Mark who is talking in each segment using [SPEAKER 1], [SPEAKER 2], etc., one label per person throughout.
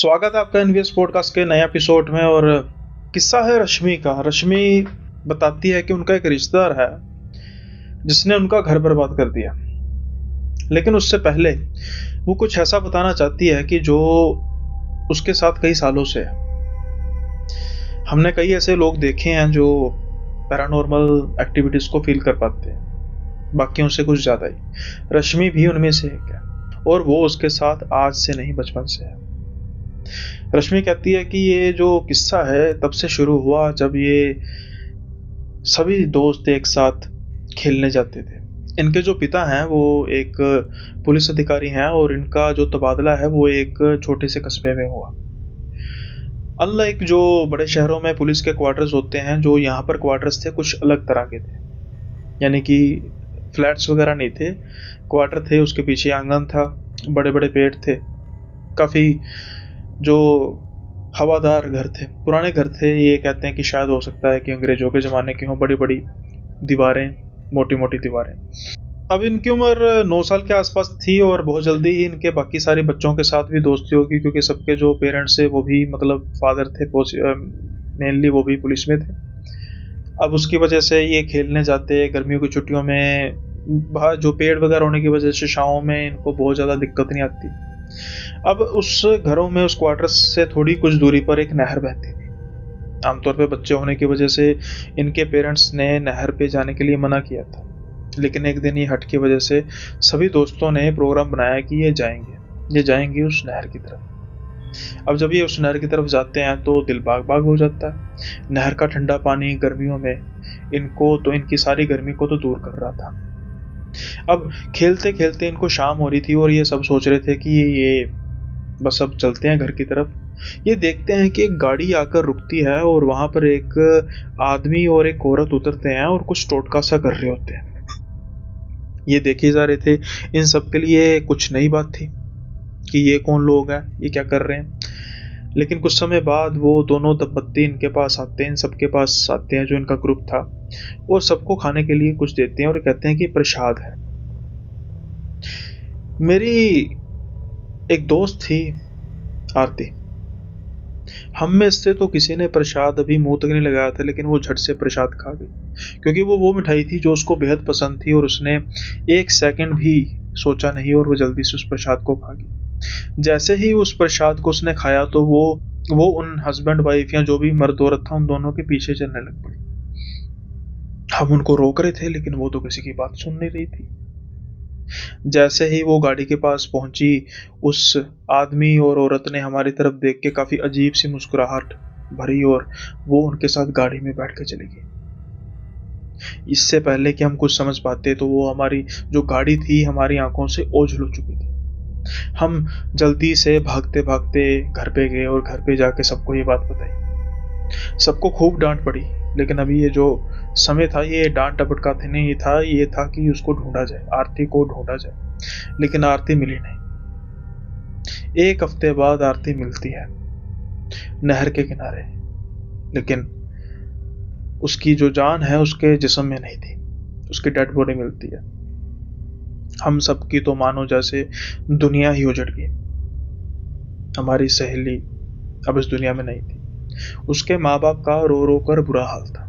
[SPEAKER 1] स्वागत है आपका एनवीएस पॉडकास्ट के नए एपिसोड में। और किस्सा है रश्मि का। रश्मि बताती है कि उनका एक रिश्तेदार है जिसने उनका घर बर्बाद कर दिया, लेकिन उससे पहले वो कुछ ऐसा बताना चाहती है कि जो उसके साथ कई सालों से है। हमने कई ऐसे लोग देखे हैं जो पैरानॉर्मल एक्टिविटीज को फील कर पाते हैं, बाकियों से कुछ ज्यादा ही। रश्मि भी उनमें से एक है, और वो उसके साथ आज से नहीं बचपन से है। रश्मि कहती है कि ये जो किस्सा है तब से शुरू हुआ जब ये सभी दोस्त एक साथ खेलने जाते थे। इनके जो पिता हैं वो एक पुलिस अधिकारी हैं, और इनका जो तबादला है वो एक छोटे से कस्बे में हुआ। अनलाइक जो बड़े शहरों में पुलिस के क्वार्टर्स होते हैं, जो यहाँ पर क्वार्टर्स थे कुछ अलग तरह के थे। यानी कि फ्लैट्स वगैरह नहीं थे, क्वार्टर थे, उसके पीछे आंगन था, बड़े बड़े पेड़ थे, काफ़ी जो हवादार घर थे, पुराने घर थे। ये कहते हैं कि शायद हो सकता है कि अंग्रेजों के ज़माने के हों, बड़ी बड़ी दीवारें, मोटी मोटी दीवारें। अब इनकी उम्र 9 साल के आसपास थी, और बहुत जल्दी ही इनके बाकी सारे बच्चों के साथ भी दोस्ती होगी, क्योंकि सबके जो पेरेंट्स थे वो भी मतलब फादर थे, मेनली वो भी पुलिस में थे। अब उसकी वजह से ये खेलने जाते गर्मियों की छुट्टियों में। बाहर जो पेड़ वगैरह होने की वजह से छाँव में इनको बहुत ज़्यादा दिक्कत नहीं आती। अब उस घरों में, उस क्वार्टर से थोड़ी कुछ दूरी पर एक नहर बहती थी। आमतौर पे बच्चे होने की वजह से इनके पेरेंट्स ने नहर पे जाने के लिए मना किया था, लेकिन एक दिन ये हट की वजह से सभी दोस्तों ने प्रोग्राम बनाया कि ये जाएंगे उस नहर की तरफ। अब जब ये उस नहर की तरफ जाते हैं तो दिल बाग बाग हो जाता है। नहर का ठंडा पानी गर्मियों में इनकी सारी गर्मी को तो दूर कर रहा था। अब खेलते खेलते इनको शाम हो रही थी, और ये सब सोच रहे थे कि ये बस अब चलते हैं घर की तरफ। ये देखते हैं कि एक गाड़ी आकर रुकती है, और वहां पर एक आदमी और एक औरत उतरते हैं और कुछ टोटका सा कर रहे होते हैं। ये देखे जा रहे थे। इन सब के लिए कुछ नई बात थी कि ये कौन लोग हैं, ये क्या कर रहे हैं। लेकिन कुछ समय बाद वो दोनों दंपत्ति इनके पास आते हैं, इन सबके पास आते हैं जो इनका ग्रुप था, और सबको खाने के लिए कुछ देते हैं और कहते हैं कि प्रसाद है। मेरी एक दोस्त थी, आरती। हम में से तो किसी ने प्रसाद अभी मुंह तक नहीं लगाया था, लेकिन वो झट से प्रसाद खा गई, क्योंकि वो मिठाई थी जो उसको बेहद पसंद थी, और उसने एक सेकंड भी सोचा नहीं, और वो जल्दी से उस प्रसाद को खा गई। जैसे ही उस प्रसाद को उसने खाया तो वो उन हस्बैंड वाइफ या जो भी मर्द औरत था उन दोनों के पीछे चलने लग पड़ी। हम उनको रोक रहे थे, लेकिन वो तो किसी की बात सुन नहीं रही थी। जैसे ही वो गाड़ी के पास पहुंची, उस आदमी और औरत ने हमारी तरफ देख के काफी अजीब सी मुस्कुराहट भरी, और वो उनके साथ गाड़ी में बैठ के चली गई। इससे पहले कि हम कुछ समझ पाते तो वो हमारी जो गाड़ी थी हमारी आंखों से ओझल हो चुकी थी। हम जल्दी से भागते भागते घर पे गए, और घर पे जाके सबको ये बात बताई। सबको खूब डांट पड़ी, लेकिन अभी ये जो समय था ये डांट डपट का था नहीं था, ये था कि उसको ढूंढा जाए, आरती को ढूंढा जाए। लेकिन आरती मिली नहीं। एक हफ्ते बाद आरती मिलती है नहर के किनारे, लेकिन उसकी जो जान है उसके जिस्म में नहीं थी। उसकी डेड बॉडी मिलती है। हम सबकी तो मानो जैसे दुनिया ही उजड़ गई। हमारी सहेली अब इस दुनिया में नहीं थी। उसके माँ बाप का रो रो कर बुरा हाल था।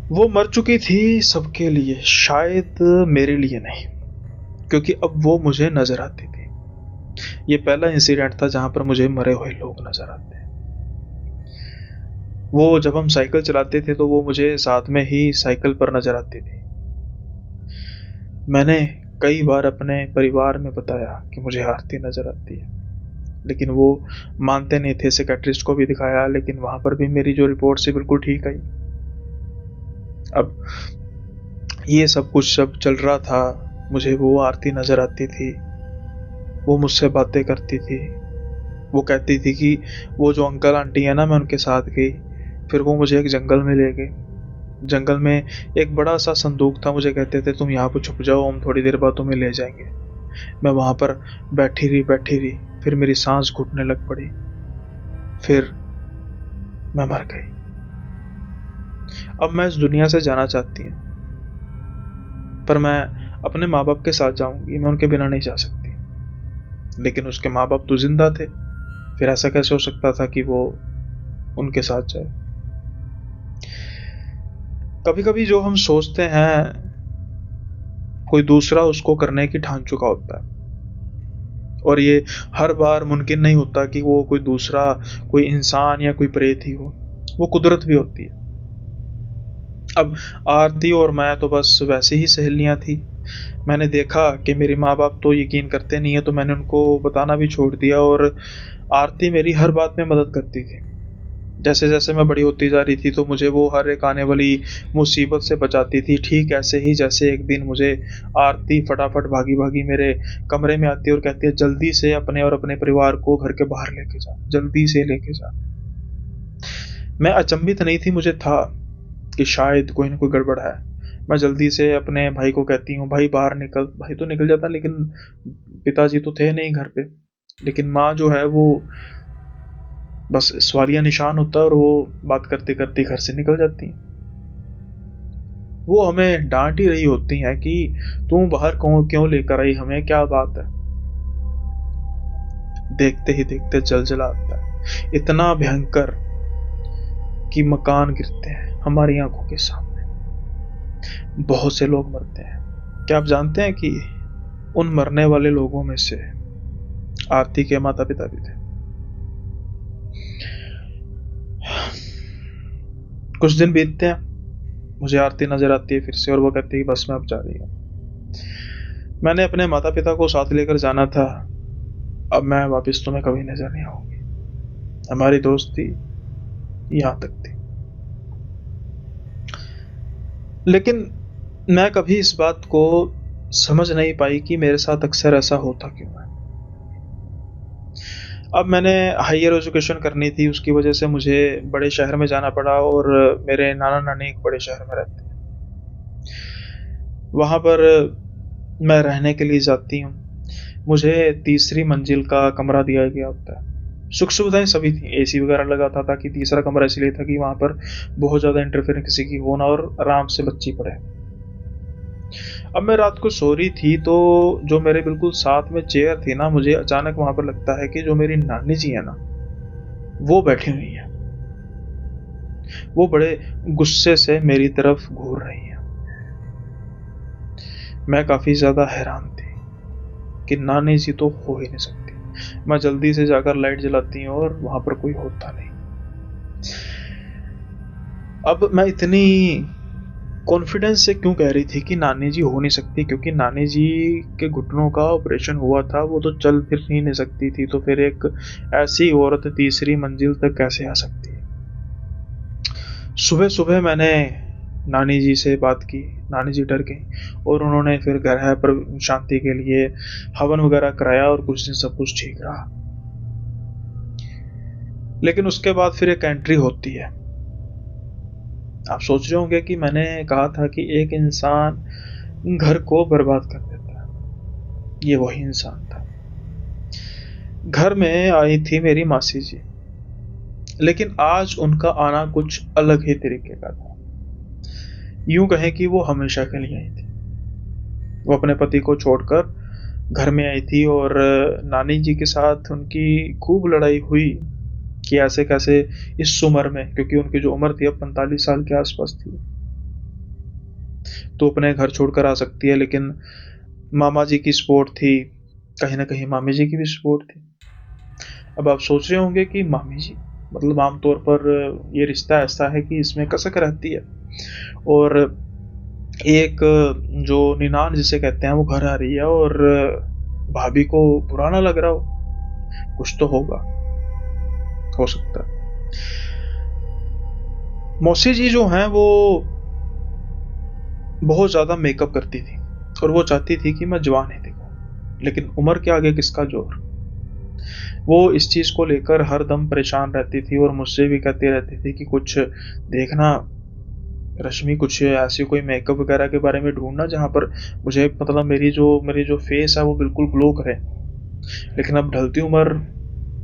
[SPEAKER 1] वो मर चुकी थी सबके लिए, शायद मेरे लिए नहीं, क्योंकि अब वो मुझे नजर आती थी। ये पहला इंसिडेंट था जहां पर मुझे मरे हुए लोग नजर आते हैं। वो जब हम साइकिल चलाते थे तो वो मुझे साथ में ही साइकिल पर नजर आती थी। मैंने कई बार अपने परिवार में बताया कि मुझे आरती नजर आती है, लेकिन वो मानते नहीं थे। साइकियाट्रिस्ट को भी दिखाया, लेकिन वहां पर भी मेरी जो रिपोर्ट से बिल्कुल ठीक आई। अब ये सब कुछ जब चल रहा था, मुझे वो आरती नजर आती थी। वो मुझसे बातें करती थी। वो कहती थी कि वो जो अंकल आंटी है ना, मैं उनके साथ गई। फिर वो मुझे एक जंगल में ले गए। जंगल में एक बड़ा सा संदूक था। मुझे कहते थे तुम यहाँ पर छुप जाओ, हम थोड़ी देर बाद तुम्हें ले जाएंगे। मैं वहां पर बैठी रही। फिर मेरी सांस घुटने लग पड़ी। फिर मैं मर गई। अब मैं इस दुनिया से जाना चाहती हूँ, पर मैं अपने माँ बाप के साथ जाऊंगी, मैं उनके बिना नहीं जा सकती। लेकिन उसके माँ बाप तो जिंदा थे, फिर ऐसा कैसे हो सकता था कि वो उनके साथ जाए। कभी कभी जो हम सोचते हैं कोई दूसरा उसको करने की ठान चुका होता है, और ये हर बार मुमकिन नहीं होता कि वो कोई दूसरा, कोई इंसान या कोई प्रेत ही हो, वो कुदरत भी होती है। अब आरती और मैं तो बस वैसे ही सहेलियां थी। मैंने देखा कि मेरे माँ बाप तो यकीन करते नहीं है, तो मैंने उनको बताना भी छोड़ दिया, और आरती मेरी हर बात में मदद करती थी। जैसे जैसे मैं बड़ी होती जा रही थी तो मुझे वो हर एक आने वाली मुसीबत से बचाती थी। ठीक ऐसे ही जैसे एक दिन मुझे आरती फटाफट भागी भागी मेरे कमरे में आती है और कहती है, जल्दी से अपने और अपने परिवार को घर के बाहर लेके जा, जल्दी से लेके जा। मैं अचंभित नहीं थी, मुझे था कि शायद कोई ना कोई गड़बड़ है। मैं जल्दी से अपने भाई को कहती हूँ, भाई बाहर निकल। भाई तो निकल जाता, लेकिन पिताजी तो थे नहीं घर पे। लेकिन माँ जो है वो बस सवालिया निशान होता है और वो बात करते करते घर से निकल जाती हैं। वो हमें डांट ही रही होती हैं कि तुम बाहर क्यों लेकर आई हमें, क्या बात है। देखते ही देखते जलजला आता है, इतना भयंकर कि मकान गिरते हैं हमारी आंखों के सामने, बहुत से लोग मरते हैं। क्या आप जानते हैं कि उन मरने वाले लोगों में से आरती के माता पिता भी थे। कुछ दिन बीतते हैं, मुझे आरती नजर आती है फिर से, और वो कहती है बस मैं अब जा रही हूँ। मैंने अपने माता पिता को साथ लेकर जाना था, अब मैं वापस तुम्हें कभी नजर नहीं आऊंगी। हमारी दोस्ती यहां तक थी। लेकिन मैं कभी इस बात को समझ नहीं पाई कि मेरे साथ अक्सर ऐसा होता क्यों है। अब मैंने हायर एजुकेशन करनी थी, उसकी वजह से मुझे बड़े शहर में जाना पड़ा, और मेरे नाना नानी एक बड़े शहर में रहते हैं। वहाँ पर मैं रहने के लिए जाती हूँ। मुझे तीसरी मंजिल का कमरा दिया गया होता है। सुख सुविधाएं सभी थी, एसी वगैरह लगा था, ताकि तीसरा कमरा इसलिए था कि वहाँ पर बहुत ज़्यादा इंटरफेरेंस किसी की हो ना और आराम से बच्ची पड़े। अब मैं रात को सो रही थी तो जो मेरे बिल्कुल साथ में चेयर थी ना, मुझे अचानक वहां पर लगता है कि जो मेरी नानी जी है ना, वो बैठी हुई है। वो बड़े गुस्से से मेरी तरफ घूर रही है। मैं काफी ज्यादा हैरान थी कि नानी जी तो हो ही नहीं सकती। मैं जल्दी से जाकर लाइट जलाती हूँ और वहां पर कोई होता नहीं। अब मैं इतनी कॉन्फिडेंस से क्यों कह रही थी कि नानी जी हो नहीं सकती, क्योंकि नानी जी के घुटनों का ऑपरेशन हुआ था, वो तो चल फिर ही नहीं सकती थी, तो फिर एक ऐसी औरत तीसरी मंजिल तक कैसे आ सकती है। सुबह सुबह मैंने नानी जी से बात की। नानी जी डर गई और उन्होंने फिर ग्रह पर शांति के लिए हवन वगैरह कराया, और कुछ दिन सब कुछ ठीक रहा। लेकिन उसके बाद फिर एक एंट्री होती है। आप सोच रहे होंगे कि मैंने कहा था कि एक इंसान घर को बर्बाद कर देता है, ये वही इंसान था। घर में आई थी मेरी मासी जी, लेकिन आज उनका आना कुछ अलग ही तरीके का था। यूं कहें कि वो हमेशा के लिए आई थी। वो अपने पति को छोड़कर घर में आई थी, और नानी जी के साथ उनकी खूब लड़ाई हुई कि ऐसे कैसे इस उम्र में, क्योंकि उनकी जो उम्र थी अब 45 साल के आसपास थी, तो अपने घर छोड़कर आ सकती है। लेकिन मामा जी की सपोर्ट थी, कहीं ना कहीं मामी जी की भी सपोर्ट थी। अब आप सोच रहे होंगे कि मामी जी, मतलब आमतौर पर ये रिश्ता ऐसा है कि इसमें कसक रहती है, और एक जो निनान जिसे कहते हैं वो घर आ रही है, और भाभी को बुरा ना लग रहा हो, कुछ तो होगा, हो सकता है। मौसी जी जो हैं वो बहुत ज्यादा मेकअप करती थी, और वो चाहती थी कि मैं जवान ही दिखूं, लेकिन उम्र के आगे किसका जोर। वो इस चीज को लेकर हर दम परेशान रहती थी, और मुझसे भी कहती रहती थी कि कुछ देखना रश्मि, कुछ ऐसी कोई मेकअप वगैरह के बारे में ढूंढना जहां पर मुझे, मतलब मेरी जो फेस है वो बिल्कुल ग्लो करे। लेकिन अब ढलती उम्र,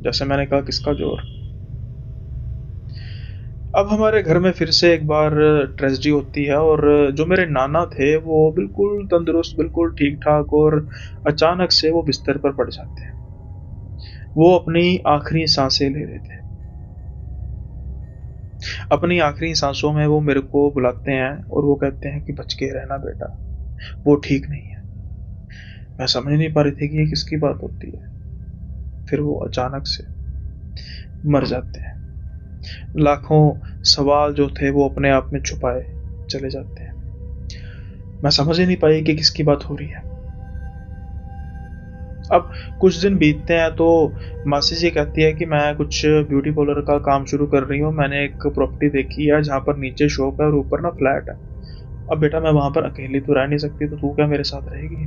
[SPEAKER 1] जैसे मैंने कहा, किसका जोर। अब हमारे घर में फिर से एक बार ट्रेजेडी होती है, और जो मेरे नाना थे वो बिल्कुल तंदुरुस्त, बिल्कुल ठीक ठाक, और अचानक से वो बिस्तर पर पड़ जाते हैं। वो अपनी आखिरी सांसें ले रहे थे। अपनी आखिरी सांसों में वो मेरे को बुलाते हैं और वो कहते हैं कि बच के रहना बेटा, वो ठीक नहीं है। मैं समझ नहीं पा रही थी कि ये किसकी बात होती है। फिर वो अचानक से मर जाते हैं। लाखों सवाल जो थे वो अपने आप में छुपाए चले जाते हैं। मैं समझ ही नहीं पाई कि किसकी बात हो रही है। अब कुछ दिन बीतते हैं तो मासी जी कहती है कि मैं कुछ ब्यूटी पार्लर का काम शुरू कर रही हूँ। मैंने एक प्रॉपर्टी देखी है जहाँ पर नीचे शॉप है और ऊपर ना फ्लैट है। अब बेटा मैं वहाँ पर अकेली तो रह नहीं सकती, तो तू क्या मेरे साथ रहेगी?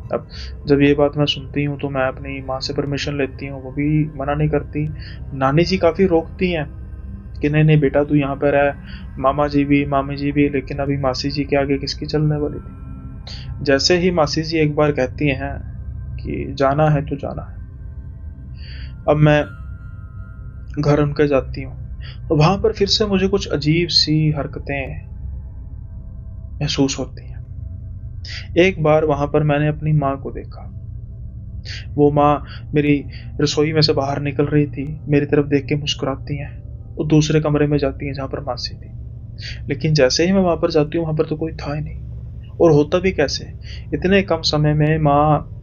[SPEAKER 1] अब जब ये बात मैं सुनती हूँ तो मैं अपनी माँ से परमिशन लेती हूँ, वो भी मना नहीं करती। नानी जी काफ़ी रोकती हैं कि नहीं नहीं बेटा तू यहाँ पर है, मामा जी भी मामी जी भी, लेकिन अभी मासी जी के आगे किसकी चलने वाली थी। जैसे ही मासी जी एक बार कहती हैं कि जाना है तो जाना है, अब मैं घर उनके जाती हूँ तो वहां पर फिर से मुझे कुछ अजीब सी हरकतें महसूस होती हैं। एक बार वहां पर मैंने अपनी माँ को देखा। वो माँ मेरी रसोई में से बाहर निकल रही थी, मेरी तरफ देख के मुस्कुराती हैं और दूसरे कमरे में जाती हैं जहाँ पर मासी थी। लेकिन जैसे ही मैं वहां पर जाती हूँ वहां पर तो कोई था ही नहीं। और होता भी कैसे, इतने कम समय में माँ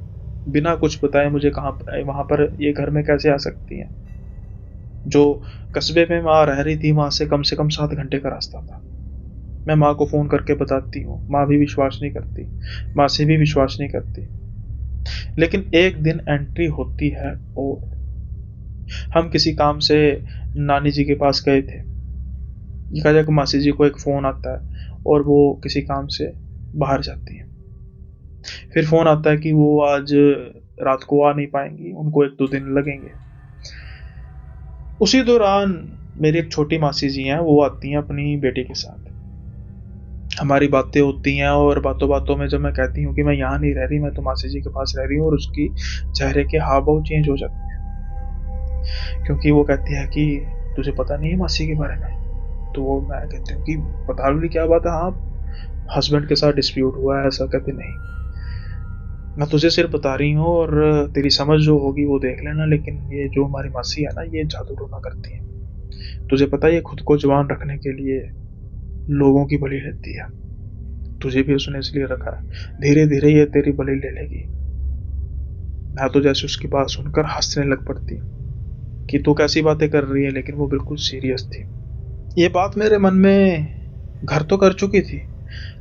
[SPEAKER 1] बिना कुछ बताए मुझे कहाँ वहां पर ये घर में कैसे आ सकती हैं। जो कस्बे में माँ रह रही थी वहां से कम 7 घंटे का रास्ता था। मैं माँ को फोन करके बताती हूँ, माँ भी विश्वास नहीं करती, माँ से भी विश्वास नहीं करती। लेकिन एक दिन एंट्री होती है और हम किसी काम से नानी जी के पास गए थे। ये कहा जाए कि मासी जी को एक फोन आता है और वो किसी काम से बाहर जाती है। फिर फोन आता है कि वो आज रात को आ नहीं पाएंगी, उनको 1-2 दिन लगेंगे। उसी दौरान मेरी एक छोटी मासी जी हैं, वो आती हैं अपनी बेटी के साथ। हमारी बातें होती हैं और बातों बातों में जब मैं कहती हूँ कि मैं यहाँ नहीं रह रही, मैं तो मासी जी के पास रह रही हूँ, और उसकी चेहरे के हाव भाव चेंज हो जाते हैं क्योंकि वो कहती है कि तुझे पता नहीं है मासी के बारे में। तो मैं कहती हूँ कि बता ली क्या बात है। हाँ, हस्बैंड के साथ डिस्प्यूट हुआ है। ऐसा कहते नहीं, मैं तुझे सिर्फ बता रही हूँ और तेरी समझ जो होगी वो देख लेना, लेकिन ये जो हमारी मासी है ना, ये जादू टोना करती है। तुझे पता है ये खुद को जवान रखने के लिए लोगों की बलि लेती है, तुझे भी उसने इसलिए रखा है। धीरे धीरे ये तेरी बलि ले लेगी। मैं तो जैसे उसकी बात सुनकर हंसने लग पड़ती कि तू कैसी बातें कर रही है, लेकिन वो बिल्कुल सीरियस थी। ये बात मेरे मन में घर तो कर चुकी थी,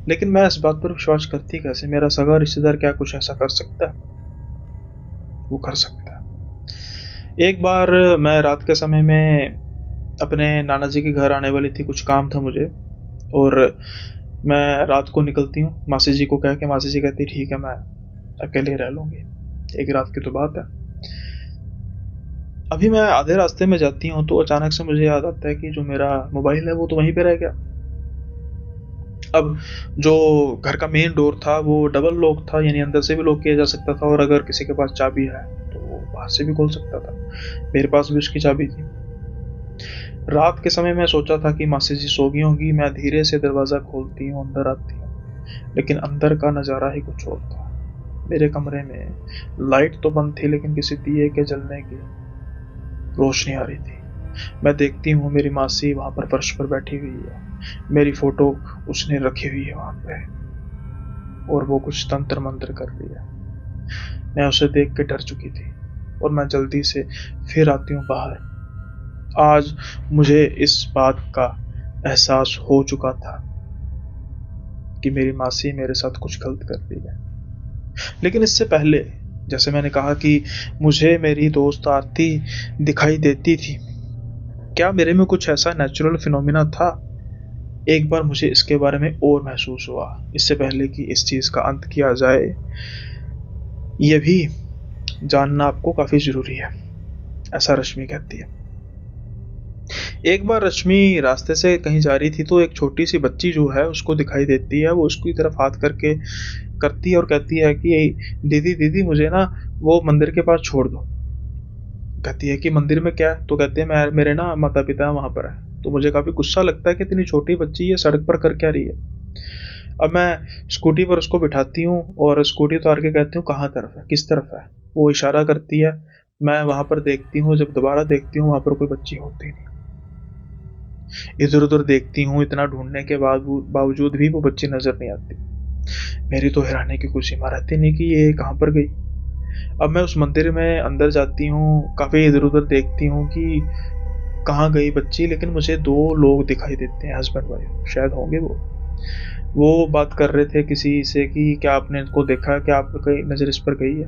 [SPEAKER 1] लेकिन मैं इस बात पर विश्वास करती कैसे? मेरा सगा रिश्तेदार क्या कुछ ऐसा कर सकता है? वो कर सकता है। एक बार मैं रात के समय में अपने नाना जी के घर आने वाली थी, कुछ काम था मुझे, और मैं रात को निकलती हूँ मासी जी को कह के। मासी जी कहती ठीक है मैं अकेले रह लूंगी, एक रात की तो बात है। अभी मैं आधे रास्ते में जाती हूँ तो अचानक से मुझे याद आता है कि जो मेरा मोबाइल है वो तो वहीं पे रह गया। अब जो घर का मेन डोर था वो डबल लॉक था, यानी अंदर से भी लॉक किया जा सकता था, और अगर किसी के पास चाबी है तो वो बाहर से भी खोल सकता था। मेरे पास भी उसकी चाबी थी। रात के समय मैं सोचा था कि मासी जी सो गई होंगी। मैं धीरे से दरवाज़ा खोलती हूँ, अंदर आती हूँ, लेकिन अंदर का नज़ारा ही कुछ और था। मेरे कमरे में लाइट तो बंद थी, लेकिन किसी दिए के जलने की रोशनी आ रही थी। मैं देखती हूँ मेरी मासी वहाँ पर फर्श पर बैठी हुई है, मेरी फोटो उसने रखी हुई है वहाँ पे, और वो कुछ तंत्र मंत्र कर रही है। मैं उसे देख के डर चुकी थी और मैं जल्दी से फिर आती हूँ बाहर। आज मुझे इस बात का एहसास हो चुका था कि मेरी मासी मेरे साथ कुछ गलत कर रही है। लेकिन इससे पहले, जैसे मैंने कहा कि मुझे मेरी दोस्त आरती दिखाई देती थी, क्या मेरे में कुछ ऐसा नेचुरल फिनोमिना था? एक बार मुझे इसके बारे में और महसूस हुआ। इससे पहले कि इस चीज़ का अंत किया जाए, यह भी जानना आपको काफ़ी ज़रूरी है, ऐसा रश्मि कहती है। एक बार रश्मि रास्ते से कहीं जा रही थी तो एक छोटी सी बच्ची जो है उसको दिखाई देती है। वो उसकी तरफ हाथ करके करती है और कहती है कि दीदी दीदी मुझे ना वो मंदिर के पास छोड़ दो। कहती है कि मंदिर में क्या है? तो कहते हैं मैं मेरे ना माता पिता वहां पर है। तो मुझे काफी गुस्सा लगता है कि इतनी छोटी बच्ची ये सड़क पर कर क्या रही है। अब मैं स्कूटी पर उसको बिठाती हूँ और स्कूटी उतार के कहती हूँ कहाँ तरफ है, किस तरफ है। वो इशारा करती है मैं वहां पर देखती हूँ, जब दोबारा देखती हूँ वहां पर कोई बच्ची होती नहीं। इधर उधर देखती हूँ, इतना ढूंढने के बावजूद भी वो बच्ची नजर नहीं आती। मेरी तो हैरानी की कुछ सीमा रहती नहीं कि ये कहाँ पर गई। अब मैं उस मंदिर में अंदर जाती हूँ, काफी इधर उधर देखती हूँ कि कहाँ गई बच्ची, लेकिन मुझे दो लोग दिखाई देते हैं, हस्बैंड वाइफ शायद होंगे वो बात कर रहे थे किसी से कि क्या आपने इनको देखा, क्या आपकी नजर इस पर गई है।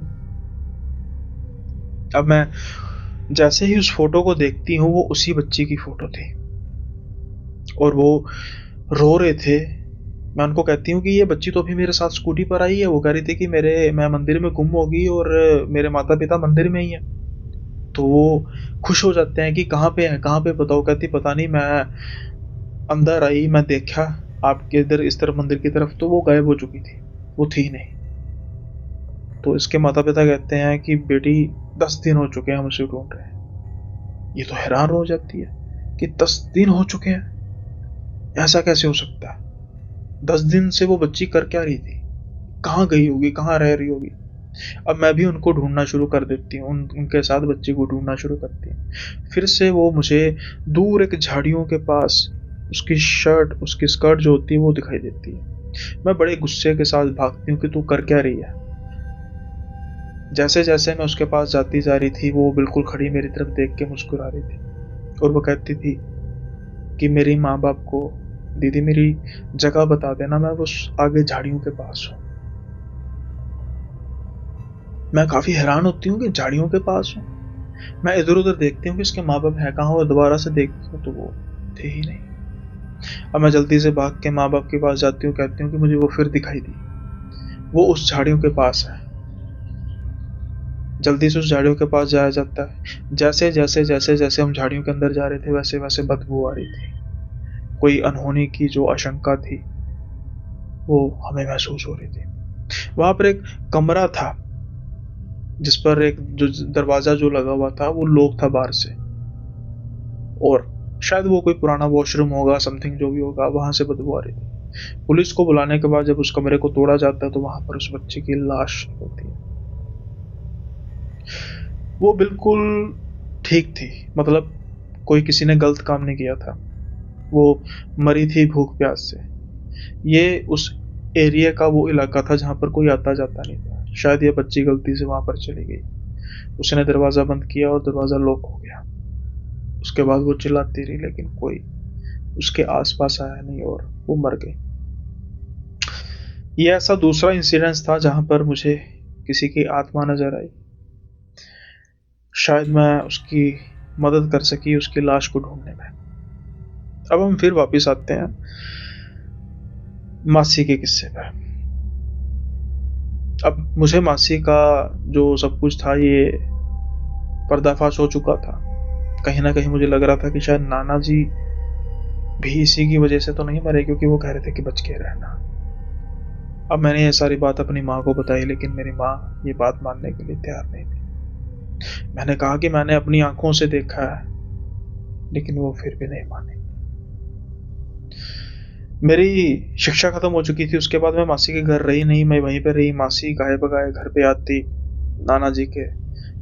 [SPEAKER 1] अब मैं जैसे ही उस फोटो को देखती हूँ, वो उसी बच्ची की फोटो थी और वो रो रहे थे। मैं उनको कहती हूँ कि ये बच्ची तो अभी मेरे साथ स्कूटी पर आई है। वो कह रही थी कि मैं मंदिर में गुम हो गई और मेरे माता पिता मंदिर में ही हैं। तो वो खुश हो जाते हैं कि कहाँ पे है, कहाँ पे बताओ। कहती पता नहीं, मैं अंदर आई, मैं देखा आपके इधर इस तरफ मंदिर की तरफ, तो वो गायब हो चुकी थी, वो थी नहीं। तो इसके माता पिता कहते हैं कि बेटी 10 दिन हो चुके हैं हम उसे ढूंढ रहे हैं। ये तो हैरान हो जाती है कि 10 दिन हो चुके हैं, ऐसा कैसे हो सकता है। 10 दिन से वो बच्ची कर क्या रही थी, कहाँ गई होगी, कहाँ रह रही होगी। अब मैं भी उनको ढूंढना शुरू कर देती हूँ, उनके साथ बच्ची को ढूंढना शुरू करती हूँ। फिर से वो मुझे दूर एक झाड़ियों के पास उसकी स्कर्ट जो होती है वो दिखाई देती है। मैं बड़े गुस्से के साथ भागती हूँ कि तू कर क्या रही है। जैसे जैसे मैं उसके पास जाती जा रही थी, वो बिल्कुल खड़ी मेरी तरफ देख के मुस्कुरा रही थी और वो कहती थी कि मेरी माँ बाप को दीदी मेरी जगह बता देना, मैं उस आगे झाड़ियों के पास हूँ। मैं काफी हैरान होती हूँ कि झाड़ियों के पास हूँ। मैं इधर उधर देखती हूँ कि इसके माँ बाप है कहाँ, और दोबारा से देखती हूँ तो वो थे ही नहीं। अब मैं जल्दी से भाग के माँ बाप के पास जाती हूँ, कहती हूँ कि मुझे वो फिर दिखाई दी, वो उस झाड़ियों के पास है। जल्दी से उस झाड़ियों के पास जाया जाता है। जैसे हम झाड़ियों के अंदर जा रहे थे, वैसे वैसे बदबू आ रही थी। कोई अनहोनी की जो आशंका थी वो हमें महसूस हो रही थी। वहां पर एक कमरा था जिस पर एक जो दरवाजा जो लगा हुआ था वो लॉक था बाहर से, और शायद वो कोई पुराना वॉशरूम होगा, समथिंग जो भी होगा, वहां से बदबू आ रही थी। पुलिस को बुलाने के बाद जब उस कमरे को तोड़ा जाता है तो वहां पर उस बच्चे की लाश होती है। वो बिल्कुल ठीक थी, मतलब कोई किसी ने गलत काम नहीं किया था। वो मरी थी भूख प्यास से। ये उस एरिया का वो इलाका था जहां पर कोई आता जाता नहीं था। शायद ये बच्ची गलती से वहां पर चली गई, उसने दरवाजा बंद किया और दरवाजा लॉक हो गया। उसके बाद वो चिल्लाती रही लेकिन कोई उसके आसपास आया नहीं और वो मर गई। ये ऐसा दूसरा इंसिडेंस था जहां पर मुझे किसी की आत्मा नजर आई। शायद मैं उसकी मदद कर सकी उसकी लाश को ढूंढने में। अब हम फिर वापस आते हैं मासी के किस्से पर। अब मुझे मासी का जो सब कुछ था ये पर्दाफाश हो चुका था। कहीं ना कहीं मुझे लग रहा था कि शायद नाना जी भी इसी की वजह से तो नहीं मरे, क्योंकि वो कह रहे थे कि बच के रहना। अब मैंने ये सारी बात अपनी माँ को बताई, लेकिन मेरी माँ ये बात मानने के लिए तैयार नहीं थी। मैंने कहा कि मैंने अपनी आंखों से देखा है, लेकिन वो फिर भी नहीं मानी। मेरी शिक्षा खत्म हो चुकी थी, उसके बाद मैं मासी के घर रही नहीं, मैं वहीं पे रही। मासी गाये बगाए घर पे आती, नाना जी के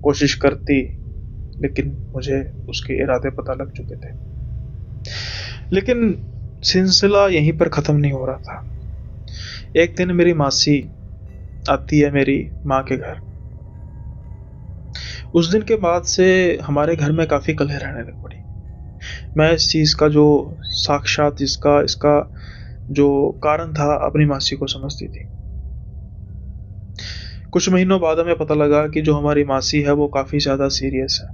[SPEAKER 1] कोशिश करती, लेकिन मुझे उसके इरादे पता लग चुके थे। लेकिन सिलसिला यहीं पर खत्म नहीं हो रहा था। एक दिन मेरी मासी आती है मेरी माँ के घर। उस दिन के बाद से हमारे घर में काफी कलह रहने लग पड़ी। मैं इस चीज का जो साक्षात इसका इसका जो कारण था अपनी मासी को समझती थी। कुछ महीनों बाद हमें पता लगा कि जो हमारी मासी है वो काफी ज्यादा सीरियस है,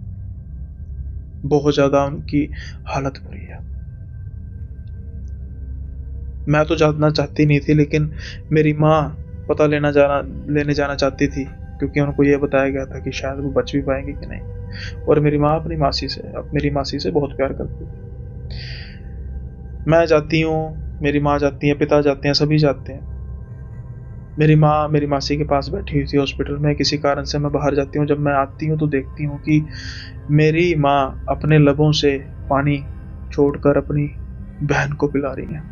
[SPEAKER 1] बहुत ज्यादा उनकी हालत बुरी है। मैं तो जानना चाहती नहीं थी, लेकिन मेरी माँ पता लेने जाना चाहती थी, क्योंकि उनको यह बताया गया था कि शायद वो बच भी पाएंगे कि नहीं। और मेरी माँ मेरी मासी से बहुत प्यार करती थी। मैं जाती हूँ, मेरी माँ जाती है, पिता जाते हैं, सभी जाते हैं। मेरी माँ मेरी मासी के पास बैठी हुई थी हॉस्पिटल में। किसी कारण से मैं बाहर जाती हूँ। जब मैं आती हूँ तो देखती हूँ कि मेरी माँ अपने लबों से पानी छोड़कर अपनी बहन को पिला रही है।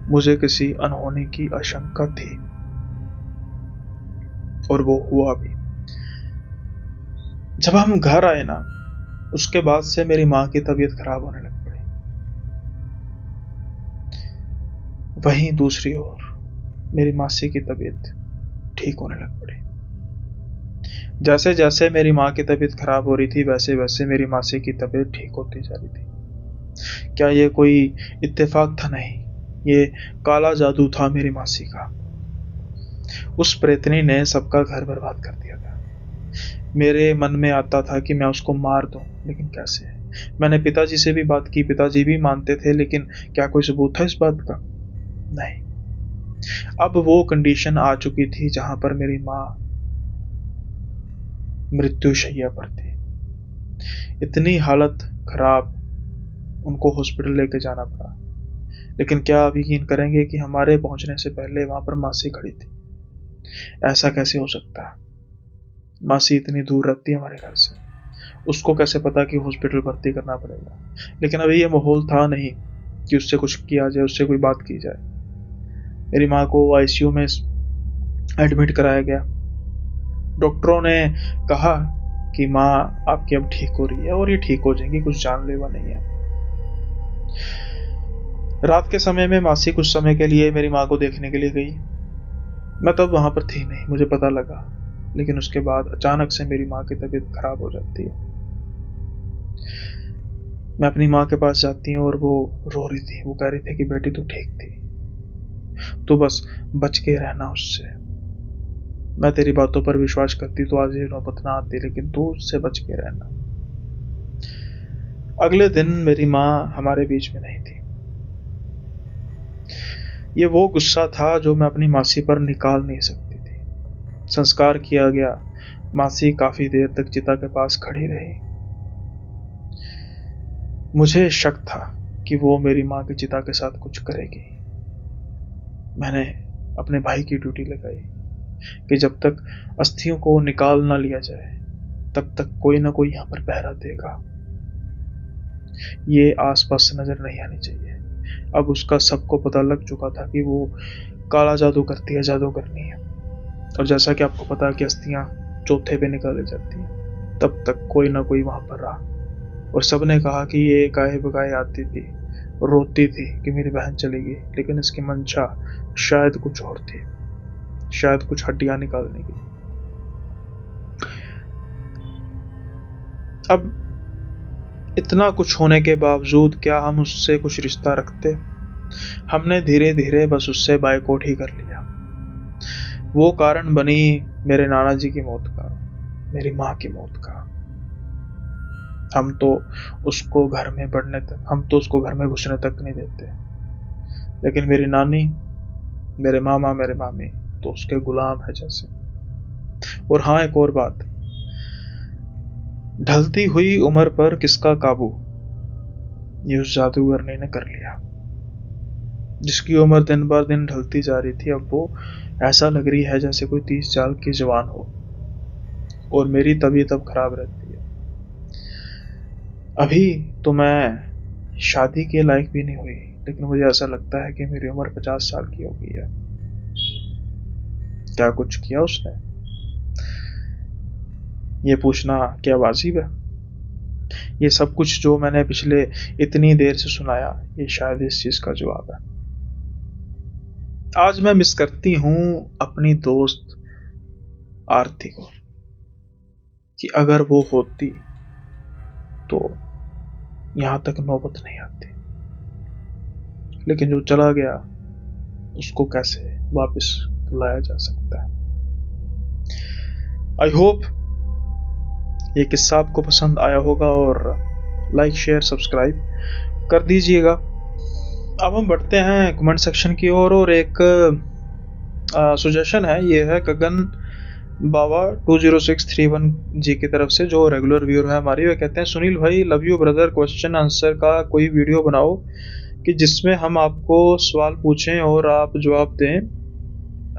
[SPEAKER 1] मुझे किसी अनहोनी की आशंका थी और वो हुआ भी। जब हम घर आए ना, उसके बाद से मेरी माँ की तबीयत खराब होने लग पड़ी। वहीं दूसरी ओर मेरी मासी की तबीयत ठीक होने लग पड़ी। जैसे जैसे मेरी माँ की तबीयत खराब हो रही थी, वैसे वैसे मेरी मासी की तबीयत ठीक होती जा रही थी। क्या ये कोई इत्तेफाक था? नहीं, ये काला जादू था मेरी मासी का। उस प्रेतनी ने सबका घर बर्बाद कर दिया था। मेरे मन में आता था कि मैं उसको मार दूं, लेकिन कैसे? मैंने पिताजी से भी बात की, पिताजी भी मानते थे, लेकिन क्या कोई सबूत था इस बात का? नहीं। अब वो कंडीशन आ चुकी थी जहां पर मेरी माँ मृत्युशैया पर थी। इतनी हालत खराब, उनको हॉस्पिटल लेके जाना पड़ा। लेकिन क्या आप यकीन करेंगे कि हमारे पहुंचने से पहले वहां पर मासी खड़ी थी? ऐसा कैसे हो सकता है? मासी इतनी दूर रहती है हमारे घर से, उसको कैसे पता कि हॉस्पिटल भर्ती करना पड़ेगा? लेकिन अभी ये माहौल था नहीं कि उससे कुछ किया जाए, उससे कोई बात की जाए। मेरी माँ को आईसीयू में एडमिट कराया गया। डॉक्टरों ने कहा कि माँ आपकी अब ठीक हो रही है और ये ठीक हो जाएंगी, कुछ जानलेवा नहीं है। रात के समय में मासी कुछ समय के लिए मेरी माँ को देखने के लिए गई। मैं तब वहां पर थी नहीं, मुझे पता लगा। लेकिन उसके बाद अचानक से मेरी माँ की तबीयत खराब हो जाती है। मैं अपनी माँ के पास जाती हूँ और वो रो रही थी। वो कह रही थी कि बेटी तू ठीक थी, तू बस बच के रहना उससे। मैं तेरी बातों पर विश्वास करती तो आज ये नौबत ना आती, लेकिन तू उससे बच के रहना। अगले दिन मेरी माँ हमारे बीच में नहीं थी। ये वो गुस्सा था जो मैं अपनी मासी पर निकाल नहीं सकती थी। संस्कार किया गया। मासी काफी देर तक चिता के पास खड़ी रही। मुझे शक था कि वो मेरी माँ की चिता के साथ कुछ करेगी। मैंने अपने भाई की ड्यूटी लगाई कि जब तक अस्थियों को निकाल ना लिया जाए, तब तक कोई ना कोई यहाँ पर पहरा देगा। ये आसपास से नजर नहीं आनी चाहिए। अब उसका सबको पता लग चुका था कि वो काला जादू करती है, जादू करनी है। और जैसा कि आपको पता है कि अस्थियां चौथे पे निकाली जाती हैं, तब तक कोई ना कोई वहां पर रहा। और सबने कहा कि ये गाये बगाए आती थी, रोती थी कि मेरी बहन चली गई, लेकिन इसकी मंशा शायद कुछ और थी, शायद कुछ हड्डियां निकालने की। अब इतना कुछ होने के बावजूद क्या हम उससे कुछ रिश्ता रखते? हमने धीरे धीरे बस उससे बायकॉट ही कर लिया। वो कारण बनी मेरे नाना जी की मौत का, मेरी माँ की मौत का। हम तो उसको घर में घुसने तक नहीं देते। लेकिन मेरी नानी, मेरे मामा, मेरे मामी तो उसके गुलाम है जैसे। और हाँ, एक और बात, ढलती हुई उम्र पर किसका काबू, ये उस जादूगरनी ने कर लिया। जिसकी उम्र दिन ब दिन ढलती जा रही थी, अब वो ऐसा लग रही है जैसे कोई 30 साल की जवान हो। और मेरी तबीयत अब खराब रहती है। अभी तो मैं शादी के लायक भी नहीं हुई, लेकिन मुझे ऐसा लगता है कि मेरी उम्र 50 साल की हो गई है। क्या कुछ किया उसने, ये पूछना क्या वाजिब है? ये सब कुछ जो मैंने पिछले इतनी देर से सुनाया, ये शायद इस चीज का जवाब है। आज मैं मिस करती हूँ अपनी दोस्त आरती को, कि अगर वो होती तो यहां तक नौबत नहीं आती। लेकिन जो चला गया, उसको कैसे वापस लाया जा सकता है? आई होप ये किस्सा आपको पसंद आया होगा, और लाइक, शेयर, सब्सक्राइब कर दीजिएगा। अब हम बढ़ते हैं कमेंट सेक्शन की ओर, और एक सजेशन है, ये है गगन बाबा 20631 जी की तरफ से, जो रेगुलर व्यूअर है हमारी। वे कहते हैं, सुनील भाई love you brother, question answer का कोई वीडियो बनाओ कि जिसमें हम आपको सवाल पूछें और आप जवाब दें।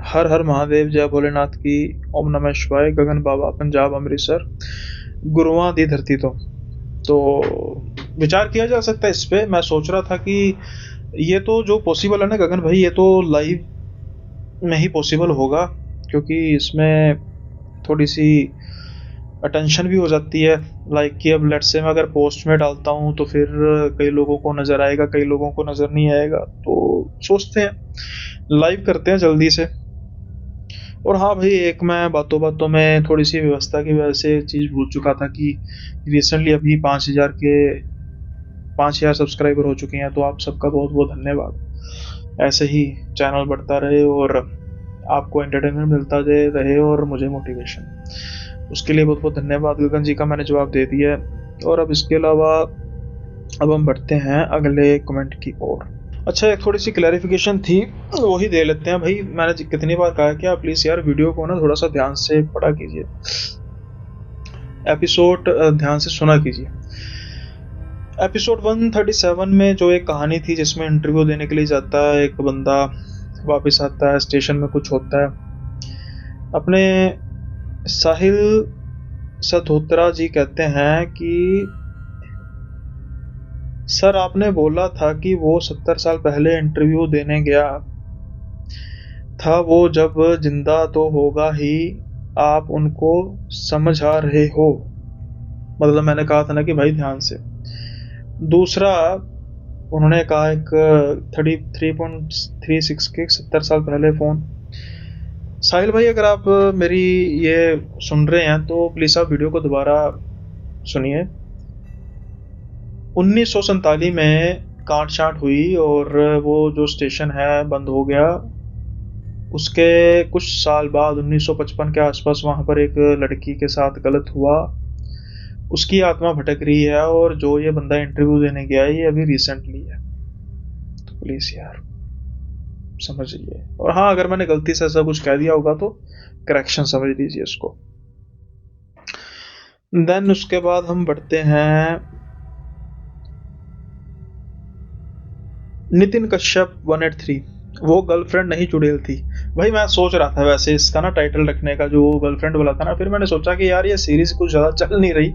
[SPEAKER 1] हर हर महादेव, जय भोलेनाथ की, ओम नमः शिवाय। गगन बाबा, पंजाब अमृतसर, गुरुआं दी धरती। तो विचार किया जा सकता है इस पे। मैं सोच रहा था कि ये तो जो पॉसिबल है ना गगन भाई, ये तो लाइव में ही पॉसिबल होगा, क्योंकि इसमें थोड़ी सी अटेंशन भी हो जाती है। लाइक कि अब लेट्स से मैं अगर पोस्ट में डालता हूँ तो फिर कई लोगों को नज़र आएगा, कई लोगों को नज़र नहीं आएगा, तो सोचते हैं लाइव करते हैं जल्दी से। और हाँ भाई, एक मैं बातों बातों में थोड़ी सी व्यवस्था की वजह से चीज़ भूल चुका था कि रिसेंटली अभी 5,000 सब्सक्राइबर हो चुके हैं। तो आप सबका बहुत बहुत धन्यवाद। ऐसे ही चैनल बढ़ता रहे और आपको एंटरटेनमेंट मिलता रहे और मुझे मोटिवेशन, उसके लिए बहुत बहुत धन्यवाद। गगन जी का मैंने जवाब दे दिया है। और अब इसके अलावा अब हम बढ़ते हैं अगले कमेंट की ओर। अच्छा, एक थोड़ी सी क्लैरिफिकेशन थी, वही दे लेते हैं भाई। मैंने कितनी बार कहा कि आप प्लीज़ यार वीडियो को ना थोड़ा सा ध्यान से पढ़ा कीजिए, एपिसोड ध्यान से सुना कीजिए। एपिसोड 137 में जो एक कहानी थी जिसमें इंटरव्यू देने के लिए जाता है एक बंदा, वापस आता है, स्टेशन में कुछ होता है, अपने साहिल सधोत्रा जी कहते हैं कि सर आपने बोला था कि वो 70 साल पहले इंटरव्यू देने गया था, वो जब जिंदा तो होगा ही, आप उनको समझा रहे हो। मतलब मैंने कहा था ना कि भाई ध्यान से। दूसरा, उन्होंने कहा एक 33.36 के 70 साल पहले फ़ोन। साहिल भाई, अगर आप मेरी ये सुन रहे हैं तो प्लीज़ आप वीडियो को दोबारा सुनिए। 1947 में काट छांट हुई और वो जो स्टेशन है बंद हो गया। उसके कुछ साल बाद 1955 के आसपास वहाँ पर एक लड़की के साथ गलत हुआ, उसकी आत्मा भटक रही है, और जो ये बंदा इंटरव्यू देने गया है ये अभी रिसेंटली है। तो प्लीज़ यार समझिए। और हाँ, अगर मैंने गलती से ऐसा कुछ कह दिया होगा तो करेक्शन समझ लीजिए इसको। देन उसके बाद हम बढ़ते हैं नितिन कश्यप 183, वो गर्लफ्रेंड नहीं चुड़ैल थी। भाई मैं सोच रहा था वैसे इसका ना टाइटल रखने का, जो गर्लफ्रेंड वाला था ना, फिर मैंने सोचा कि यार ये सीरीज कुछ ज़्यादा चल नहीं रही,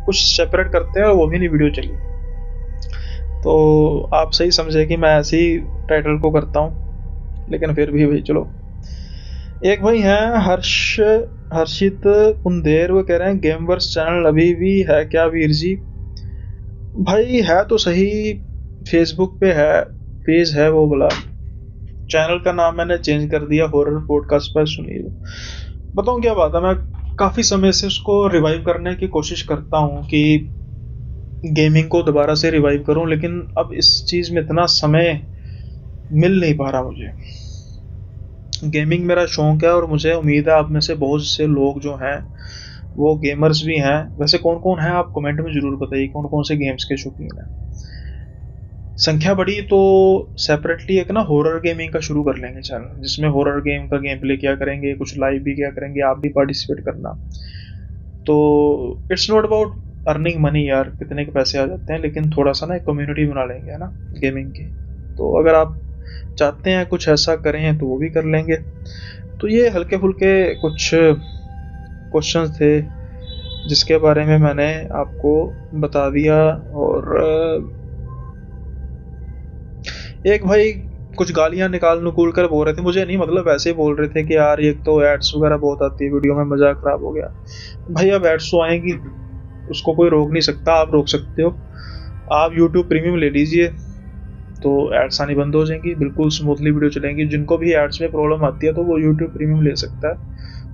[SPEAKER 1] कुछ सेपरेट करते हैं, और वो भी नहीं वीडियो चली। तो आप सही समझे कि मैं ऐसे ही टाइटल को करता हूँ, लेकिन फिर भी भाई चलो। एक भाई हैं हर्षित कुंदेर, वो कह रहे हैं गेमवर्स चैनल अभी भी है क्या वीर जी? भाई है तो सही, फेसबुक पे है, पेज है वो बोला। चैनल का नाम मैंने चेंज कर दिया, हॉरर पॉडकास्ट पर सुनिए। बताऊँ क्या बात है, मैं काफ़ी समय से उसको रिवाइव करने की कोशिश करता हूँ कि गेमिंग को दोबारा से रिवाइव करूं, लेकिन अब इस चीज़ में इतना समय मिल नहीं पा रहा मुझे। गेमिंग मेरा शौक है और मुझे उम्मीद है आप में से बहुत से लोग जो हैं वो गेमर्स भी हैं। वैसे कौन कौन है आप कमेंट में ज़रूर बताइए, कौन कौन से गेम्स के शौकीन हैं। संख्या बढ़ी तो सेपरेटली एक ना हॉरर गेमिंग का शुरू कर लेंगे चैनल, जिसमें हॉरर गेम का गेम प्ले किया करेंगे, कुछ लाइव भी किया करेंगे, आप भी पार्टिसिपेट करना। तो it's not about earning money यार, कितने के पैसे आ जाते हैं, लेकिन थोड़ा सा ना एक कम्युनिटी बना लेंगे, है ना, गेमिंग की। तो अगर आप चाहते हैं कुछ ऐसा करें तो वो भी कर लेंगे। तो ये हल्के फुल्के कुछ क्वेश्चंस थे जिसके बारे में मैंने आपको बता दिया। और एक भाई कुछ गालियां निकाल नुकूल कर बोल रहे थे, मुझे नहीं मतलब ऐसे बोल रहे थे कि यार ये तो एड्स वगैरह बहुत आती है वीडियो में, मजाक खराब हो गया। भाई अब एड्स तो आएंगी, उसको कोई रोक नहीं सकता, आप रोक सकते हो। आप YouTube प्रीमियम ले लीजिए तो एड्स आनी बंद हो जाएंगी, बिल्कुल स्मूथली वीडियो चलेंगी। जिनको भी एड्स में प्रॉब्लम आती है तो वो YouTube प्रीमियम ले सकता है,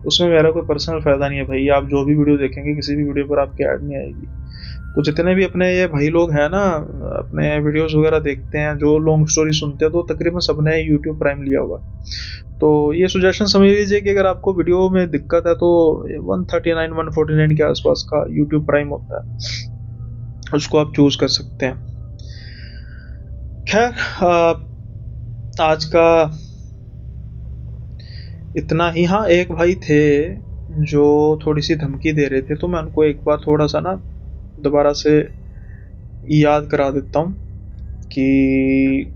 [SPEAKER 1] उसमें मेरा कोई पर्सनल फ़ायदा नहीं है भाई। आप जो भी वीडियो देखेंगे किसी भी वीडियो पर आपकी ऐड नहीं आएगी। तो जितने भी अपने ये भाई लोग हैं ना, अपने वीडियोस वगैरह देखते हैं, जो लॉन्ग स्टोरी सुनते हैं, तो तकरीबन सबने यूट्यूब प्राइम लिया हुआ। तो ये सुजेशन समझ लीजिए कि अगर आपको वीडियो में दिक्कत है तो 139 149 के आसपास का यूट्यूब प्राइम होता है, उसको आप चूज़ कर सकते हैं। खैर आज का इतना ही। हाँ, एक भाई थे जो थोड़ी सी धमकी दे रहे थे, तो मैं उनको एक बार थोड़ा सा ना दोबारा से याद करा देता हूँ कि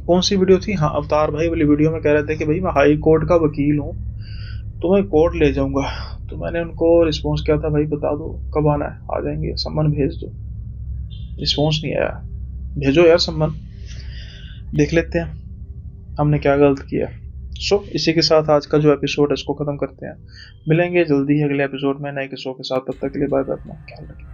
[SPEAKER 1] कौन सी वीडियो थी। हाँ, अवतार भाई वाली वीडियो में कह रहे थे कि भाई मैं हाई कोर्ट का वकील हूँ तो मैं कोर्ट ले जाऊंगा। तो मैंने उनको रिस्पॉन्स किया था, भाई बता दो कब आना है, आ जाएंगे, सम्मन भेज दो। रिस्पॉन्स नहीं आया, भेजो यार सम्मन, देख लेते हैं हमने क्या गलत किया। इसी के साथ आज का जो एपिसोड है इसको खत्म करते हैं। मिलेंगे जल्दी ही अगले एपिसोड में नए किस्सों के साथ। तब तक के लिए बाय बाय, अपना ख्याल रखें।